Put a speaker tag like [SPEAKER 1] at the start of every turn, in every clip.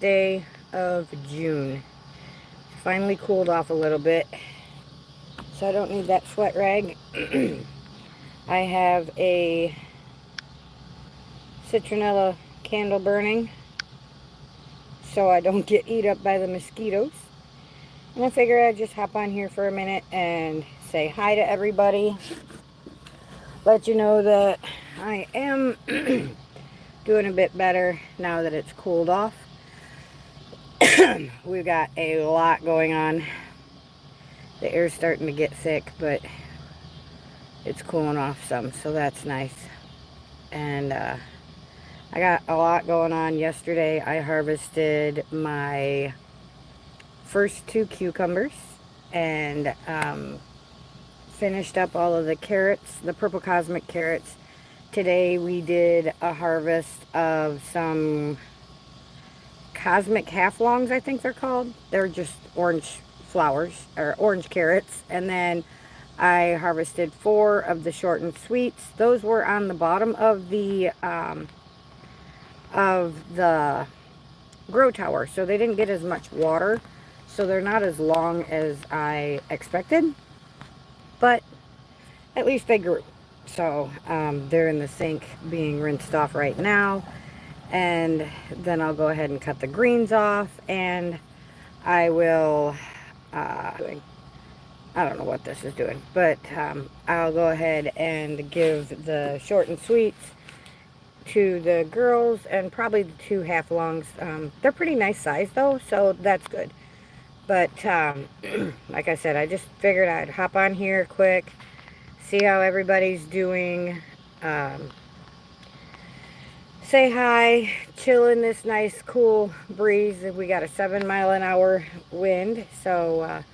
[SPEAKER 1] Day of June. Finally cooled off a little bit, so I don't need that sweat rag. I have a citronella candle burning so I don't get eat up by the mosquitoes. And I figured I'd just hop on here for a minute and say hi to everybody. Let you know that I am doing a bit better now that it's cooled off. We've got a lot going on. The air's starting to get thick, but it's cooling off some, so that's nice. And I got a lot going on. Yesterday I harvested my first 2 cucumbers and finished up all of the carrots, the purple cosmic carrots. Today we did a harvest of some cosmic half-longs, I think they're called. They're just orange flowers, or orange carrots. And then I harvested 4 of the short and sweets. Those were on the bottom of the grow tower, so they didn't get as much water, so they're not as long as I expected, but at least they grew. So they're in the sink being rinsed off right now, and then I'll go ahead and cut the greens off, and I will I don't know what this is doing, but I'll go ahead and give the short and sweets to the girls, and probably the 2 half-longs. They're pretty nice size though, so that's good. But like I said, I just figured I'd hop on here quick, see how everybody's doing, say hi, chill in this nice cool breeze. We got a 7-mile-an-hour wind, so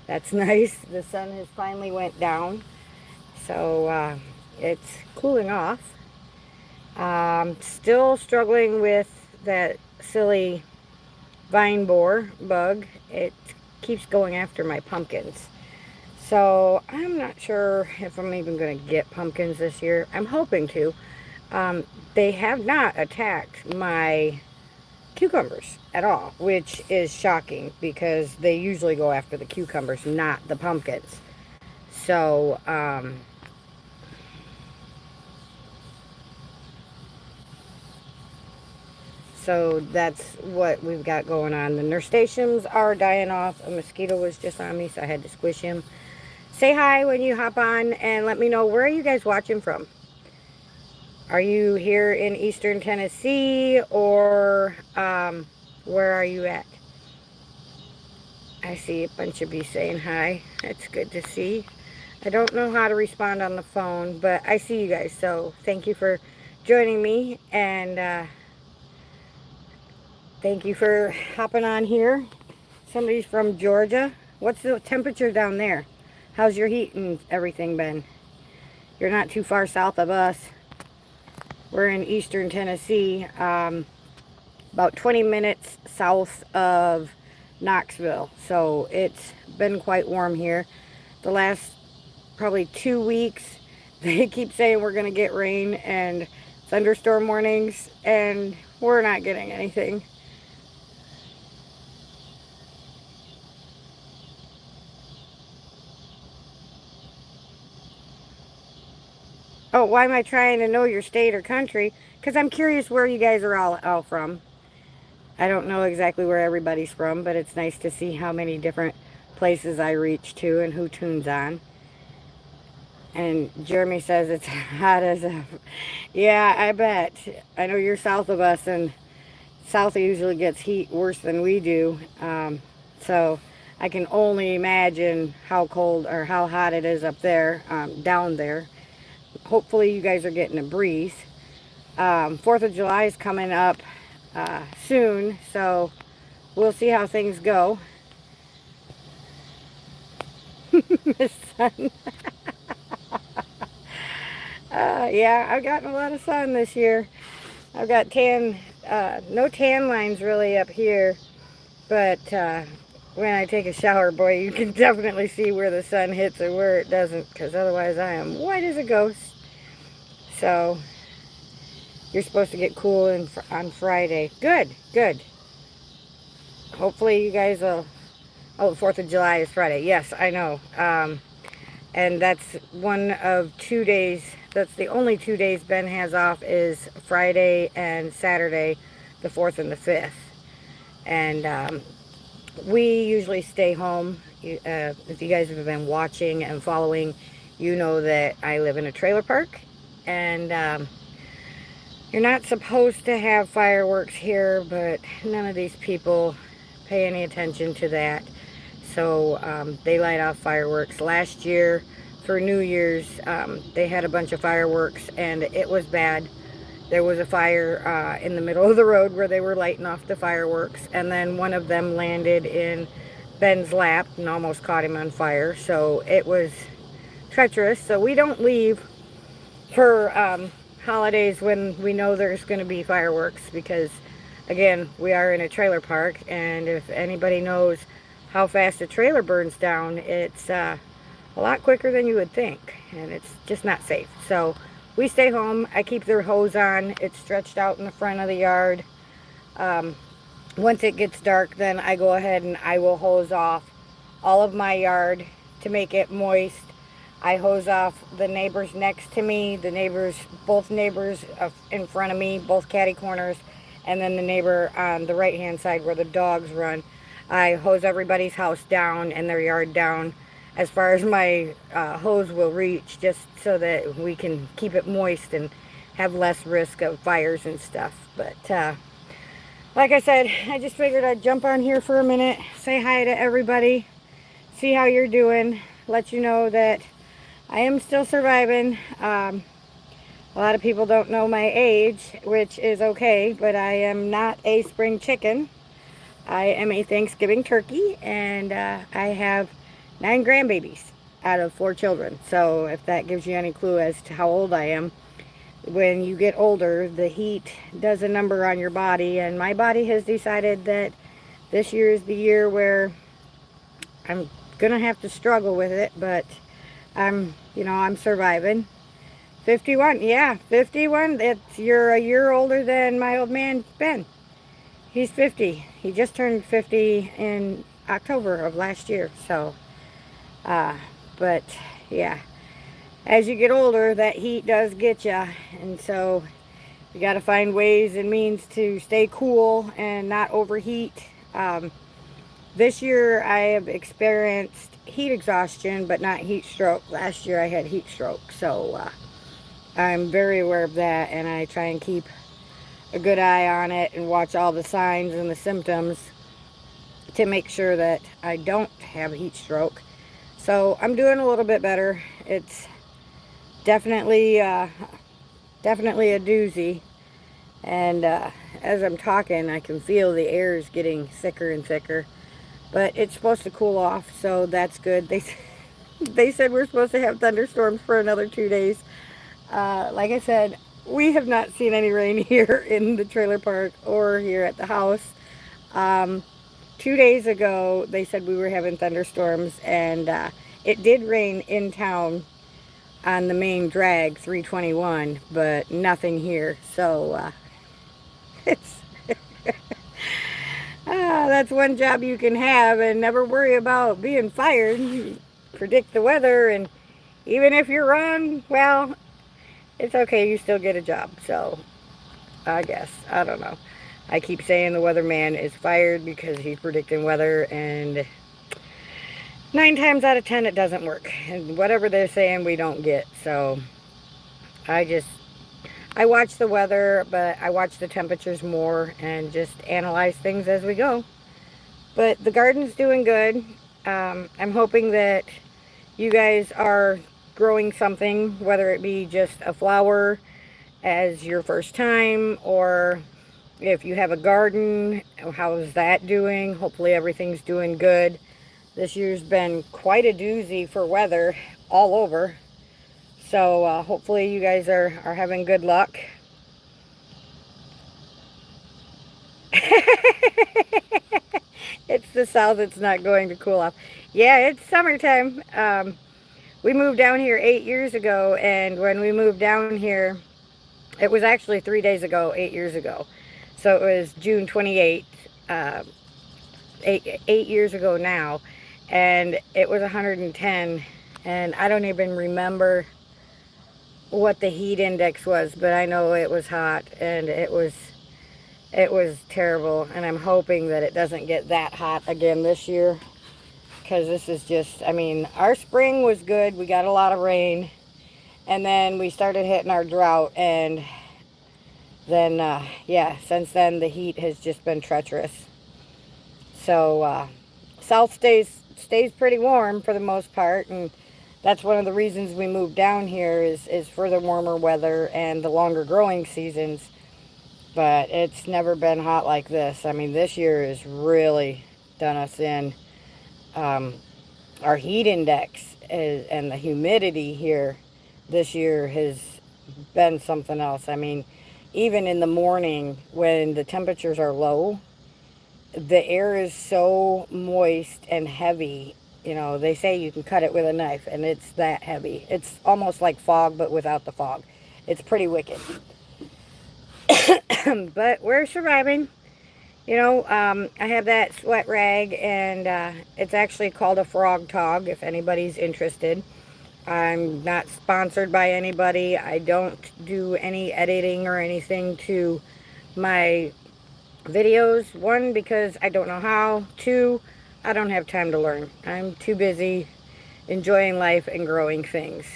[SPEAKER 1] that's nice. The sun has finally went down, so it's cooling off. Still struggling with that silly vine borer bug. It keeps going after my pumpkins. So I'm not sure if I'm even going to get pumpkins this year. I'm hoping to. They have not attacked my cucumbers at all, which is shocking because they usually go after the cucumbers, not the pumpkins. So, so that's what we've got going on. The nasturtiums are dying off. A mosquito was just on me, so I had to squish him. Say hi when you hop on, and let me know, where are you guys watching from? Are you here in Eastern Tennessee, or where are you at? I see a bunch of you saying hi. That's good to see. I don't know how to respond on the phone, but I see you guys, so thank you for joining me, and thank you for hopping on here. Somebody's from Georgia. What's the temperature down there? How's your heat and everything been? You're not too far south of us. We're in Eastern Tennessee, about 20 minutes south of Knoxville. So it's been quite warm here. The last probably 2 weeks, they keep saying we're going to get rain and thunderstorm warnings, and we're not getting anything. Oh, why am I trying to know your state or country? Because I'm curious where you guys are all from. I don't know exactly where everybody's from, but it's nice to see how many different places I reach to and who tunes on. And Jeremy says it's hot as a... Yeah, I bet. I know you're south of us, and south usually gets heat worse than we do. So I can only imagine how cold or how hot it is up there, down there. Hopefully you guys are getting a breeze. 4th of July is coming up soon, so we'll see how things go. Miss Sun. Yeah, I've gotten a lot of sun this year. I've got no tan lines really up here, but when I take a shower, boy, you can definitely see where the sun hits or where it doesn't, because otherwise I am white as a ghost. So you're supposed to get cool on Friday. Good, good. hopefully you guys will... Oh, the 4th of July is Friday. Yes, I know. And that's one of 2 days. That's the only 2 days Ben has off, is Friday and Saturday, the 4th and the 5th. And we usually stay home. If you guys have been watching and following, you know that I live in a trailer park. And you're not supposed to have fireworks here, but none of these people pay any attention to that. So they light off fireworks. Last year for New Year's, they had a bunch of fireworks, and it was bad. There was a fire in the middle of the road where they were lighting off the fireworks, and then one of them landed in Ben's lap and almost caught him on fire. So it was treacherous. So we don't leave for holidays when we know there's going to be fireworks, because again, we are in a trailer park, and if anybody knows how fast a trailer burns down, it's a lot quicker than you would think, and it's just not safe. So we stay home. I keep their hose on. It's stretched out in the front of the yard. Once it gets dark, then I go ahead and I will hose off all of my yard to make it moist. I hose off the neighbors next to me, both neighbors in front of me, both catty corners, and then the neighbor on the right hand side where the dogs run. I hose everybody's house down and their yard down as far as my hose will reach, just so that we can keep it moist and have less risk of fires and stuff. But like I said, I just figured I'd jump on here for a minute, say hi to everybody, see how you're doing, let you know that I am still surviving. A lot of people don't know my age, which is okay, but I am not a spring chicken. I am a Thanksgiving turkey, and I have 9 grandbabies out of 4 children. So if that gives you any clue as to how old I am, when you get older, the heat does a number on your body, and my body has decided that this year is the year where I'm gonna have to struggle with it, but I'm surviving. 51, yeah, 51. You're a year older than my old man Ben. He's 50. He just turned 50 in October of last year. So, but yeah, as you get older, that heat does get you, and so you got to find ways and means to stay cool and not overheat. This year I have experienced heat exhaustion, but not heat stroke. Last year I had heat stroke, so I'm very aware of that, and I try and keep a good eye on it and watch all the signs and the symptoms to make sure that I don't have heat stroke. So I'm doing a little bit better. It's definitely a doozy, and as I'm talking, I can feel the air is getting thicker and thicker, but it's supposed to cool off, so that's good. They said we're supposed to have thunderstorms for another 2 days. Like I said, we have not seen any rain here in the trailer park or here at the house. 2 days ago, they said we were having thunderstorms, and it did rain in town on the main drag, 321, but nothing here. So it's that's one job you can have and never worry about being fired. You predict the weather, and even if you're wrong, well, it's okay, you still get a job. So I guess, I don't know. I keep saying the weatherman is fired because he's predicting weather, and 9 times out of 10 it doesn't work. And whatever they're saying, we don't get. So I watch the weather, but I watch the temperatures more and just analyze things as we go. But the garden's doing good. I'm hoping that you guys are growing something, whether it be just a flower as your first time, or if you have a garden, how's that doing? Hopefully everything's doing good. This year's been quite a doozy for weather all over. So hopefully you guys are having good luck. It's the south, it's not going to cool off. Yeah, it's summertime. We moved down here 8 years ago, and when we moved down here, it was actually 3 days ago, 8 years ago. So it was June 28th, eight years ago now, and it was 110, and I don't even remember what the heat index was, but I know it was hot, and it was terrible, and I'm hoping that it doesn't get that hot again this year, because this is just, I mean, our spring was good. We got a lot of rain, and then we started hitting our drought, and then, yeah, since then the heat has just been treacherous. So, south stays pretty warm for the most part, and that's one of the reasons we moved down here is for the warmer weather and the longer growing seasons. But it's never been hot like this. I mean, this year has really done us in. Our heat index and the humidity here this year has been something else. I mean, even in the morning when the temperatures are low, the air is so moist and heavy. You know, they say you can cut it with a knife, and it's that heavy. It's almost like fog, but without the fog. It's pretty wicked. But we're surviving. You know, I have that sweat rag, and it's actually called a frog tog, if anybody's interested. I'm not sponsored by anybody. I don't do any editing or anything to my videos. One, because I don't know how. Two, I don't have time to learn. I'm too busy enjoying life and growing things.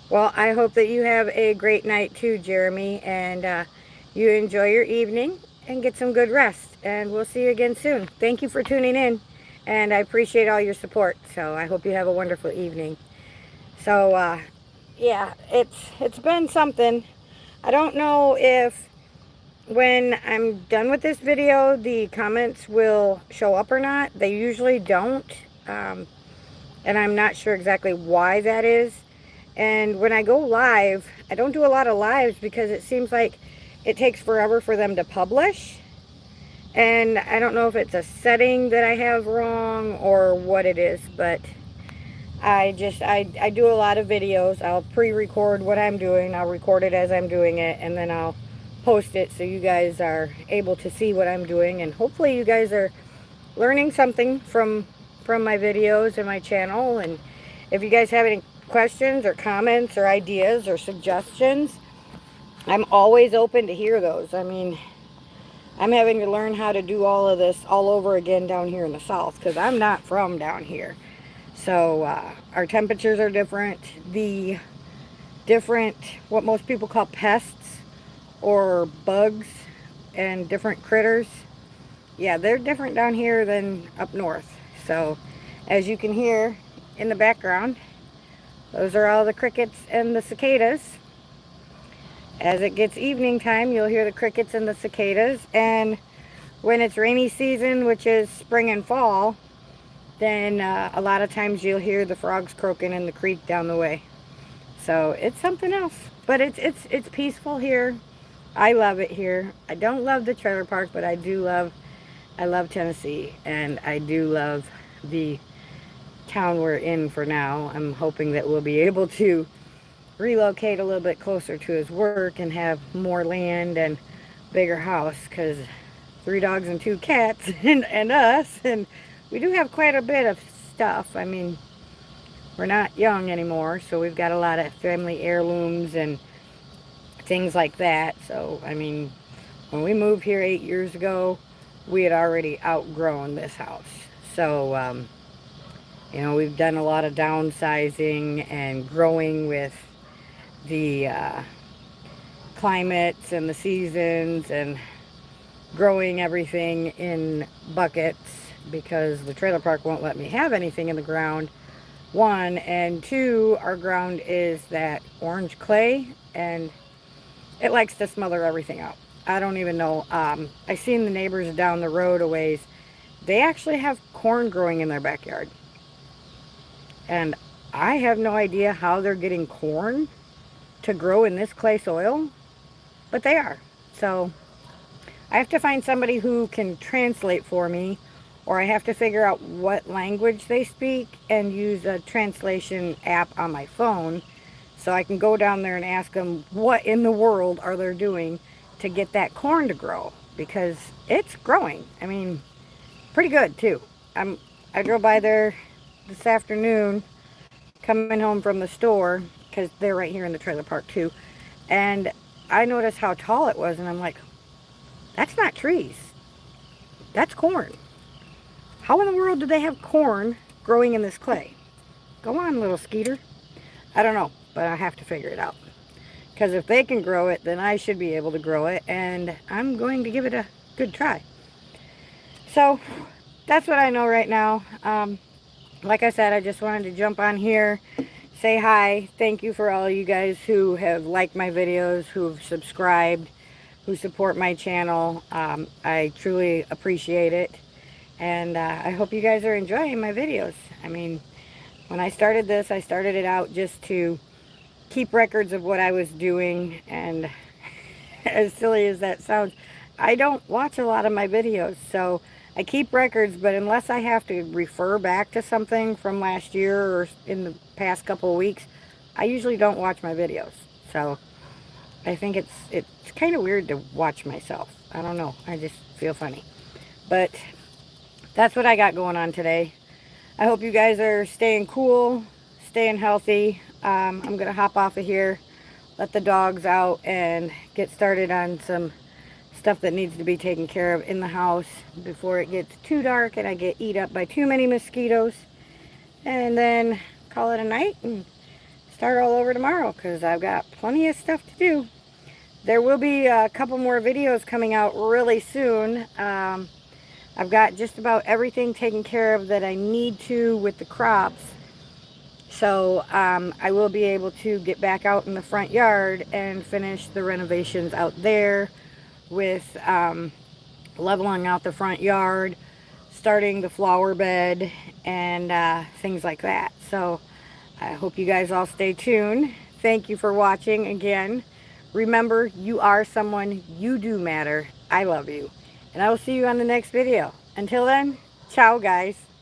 [SPEAKER 1] Well, I hope that you have a great night too, Jeremy, and you enjoy your evening and get some good rest. And we'll see you again soon. Thank you for tuning in, and I appreciate all your support. So I hope you have a wonderful evening. So, yeah, it's been something. I don't know if when I'm done with this video, the comments will show up or not. They usually don't, and I'm not sure exactly why that is. And when I go live, I don't do a lot of lives because it seems like it takes forever for them to publish. And I don't know if it's a setting that I have wrong or what it is, but I do a lot of videos. I'll pre-record what I'm doing. I'll record it as I'm doing it, and then I'll post it so you guys are able to see what I'm doing. And hopefully you guys are learning something from my videos and my channel. And if you guys have any questions or comments or ideas or suggestions, I'm always open to hear those. I mean, I'm having to learn how to do all of this all over again down here in the south because I'm not from down here. So our temperatures are different. The different, what most people call pests or bugs and different critters, yeah, they're different down here than up north. So as you can hear in the background, those are all the crickets and the cicadas. As it gets evening time, you'll hear the crickets and the cicadas. And when it's rainy season, which is spring and fall, then a lot of times you'll hear the frogs croaking in the creek down the way. So it's something else. But it's peaceful here. I love it here. I don't love the trailer park, but I love Tennessee, and I do love the town we're in for now. I'm hoping that we'll be able to relocate a little bit closer to his work and have more land and bigger house, because 3 dogs and 2 cats and us, and we do have quite a bit of stuff. I mean, we're not young anymore, so we've got a lot of family heirlooms and things like that. So I mean, when we moved here 8 years ago, we had already outgrown this house. So you know, we've done a lot of downsizing and growing with the climates and the seasons, and growing everything in buckets because the trailer park won't let me have anything in the ground, 1, and 2, our ground is that orange clay, and it likes to smother everything out. I don't even know. I seen the neighbors down the road a ways. They actually have corn growing in their backyard. And I have no idea how they're getting corn to grow in this clay soil, but they are. So I have to find somebody who can translate for me, or I have to figure out what language they speak and use a translation app on my phone so I can go down there and ask them what in the world are they doing to get that corn to grow. because it's growing. I mean, pretty good too. I drove by there this afternoon coming home from the store because they're right here in the trailer park too, and I noticed how tall it was, and I'm like, that's not trees, that's corn. How in the world do they have corn growing in this clay? Go on, little Skeeter. I don't know, but I have to figure it out. Because if they can grow it, then I should be able to grow it, and I'm going to give it a good try. So, that's what I know right now. Like I said, I just wanted to jump on here, say hi. Thank you for all you guys who have liked my videos, who have subscribed, who support my channel. I truly appreciate it. And I hope you guys are enjoying my videos. I mean, when I started this, I started it out just to keep records of what I was doing. And as silly as that sounds, I don't watch a lot of my videos. So I keep records, but unless I have to refer back to something from last year or in the past couple of weeks, I usually don't watch my videos. So I think it's kind of weird to watch myself. I don't know. I just feel funny. But that's what I got going on today. I hope you guys are staying cool, staying healthy. I'm going to hop off of here, let the dogs out, and get started on some stuff that needs to be taken care of in the house before it gets too dark and I get eat up by too many mosquitoes. And then call it a night and start all over tomorrow because I've got plenty of stuff to do. There will be a couple more videos coming out really soon. I've got just about everything taken care of that I need to with the crops. So I will be able to get back out in the front yard and finish the renovations out there with leveling out the front yard, starting the flower bed, and things like that. So I hope you guys all stay tuned. Thank you for watching again. Remember, you are someone, you do matter. I love you. And I will see you on the next video. Until then, ciao guys.